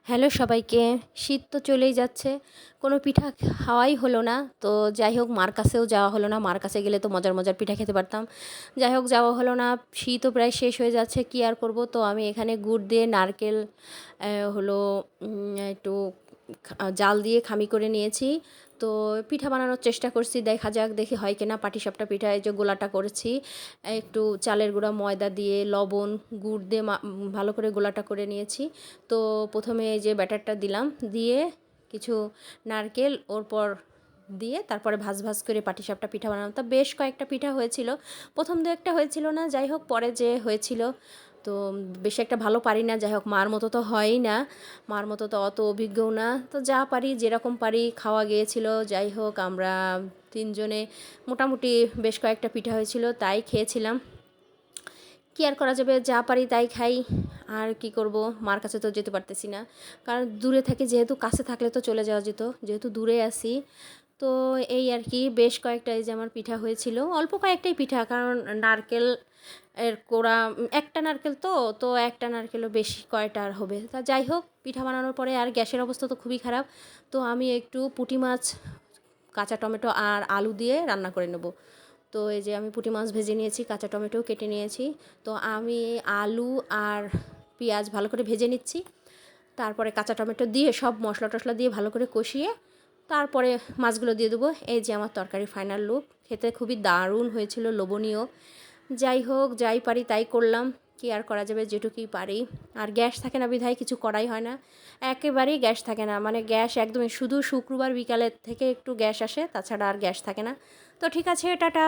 Hello সবাইকে। শীত তো চলেই যাচ্ছে, কোনো পিঠা খাওয়াই হলো না। তো যাই হোক, মার কাছেও যাওয়া হলো না। মার কাছে গেলে তো মজার মজার পিঠা খেতে পারতাম। যাই হোক, যাওয়া হলো না। শীতও প্রায় শেষ হয়ে যাচ্ছে, কী আর করব। তো আমি এখানে গুড় দিয়ে নারকেল হলো একটু জাল দিয়ে খামি করে নিয়েছি। তো পিঠা বানানোর চেষ্টা করছি, দেখা যাক দেখি হয় কিনা। পাটিসাপটা পিঠা এই যে গোলাটা করেছি, একটু চালের গুঁড়া, ময়দা দিয়ে, লবণ, গুড় দিয়ে ভালো করে গোলাটা করে নিয়েছি। তো প্রথমে এই যে ব্যাটারটা দিলাম, দিয়ে কিছু নারকেল ওর পর দিয়ে তারপরে ভাজ ভাজ করে পাটিসাপটা পিঠা বানালাম। তা বেশ কয়েকটা পিঠা হয়েছিল। প্রথম দু একটা হয়েছিল না, যাই হোক পরে যে হয়েছিল। তো বেশি একটা ভালো পারি না, যাই হোক মার মতো তো হয়ই না, মার মতো তো অত অভিজ্ঞও না। তো যা পারি যেরকম পারি খাওয়া গিয়েছিল। যাই হোক আমরা তিনজনে মোটামুটি বেশ কয়েকটা পিঠা হয়েছিল, তাই খেয়েছিলাম। কী আর করা যাবে, যা পারি তাই খাই। আর কি করব, মার কাছে তো যেতে পারতেছি না, কারণ দূরে থাকি। যেহেতু কাছে থাকলে তো চলে যাওয়া যেত, যেহেতু দূরে আছি। তো এই আর কি, বেশ কয়েকটা এই যে আমার পিঠা হয়েছিল, অল্প কয়েকটাই পিঠা, কারণ নারকেল এর কোড়া একটা নারকেল, তো একটা নারকেলও বেশি কয়টা আর হবে। তা যাই হোক, পিঠা বানানোর পরে আর গ্যাসের অবস্থা তো খুবই খারাপ। তো আমি একটু পুঁটি মাছ, কাঁচা টমেটো আর আলু দিয়ে রান্না করে নেব। তো এই যে আমি পুঁটি মাছ ভেজে নিয়েছি, কাঁচা টমেটোও কেটে নিয়েছি। তো আমি আলু আর পেঁয়াজ ভালো করে ভেজে নিচ্ছি। তারপরে কাঁচা টমেটো দিয়ে সব মশলা টশলা দিয়ে ভালো করে কষিয়ে তারপরে মাছগুলো দিয়ে দেবো। এই যে আমার তরকারি ফাইনাল লুক। খেতে খুবই দারুণ হয়েছিল, লোভনীয়। যাই হোক, যাই পারি তাই করলাম। কি আর করা যাবে, যেটুকুই পারি। আর গ্যাস থাকে না বিধায় কিছু করাই হয় না। একেবারেই গ্যাস থাকে না, মানে গ্যাস একদমই, শুধু শুক্রবার বিকালের থেকে একটু গ্যাস আসে, তাছাড়া আর গ্যাস থাকে না। তো ঠিক আছে, টাটা।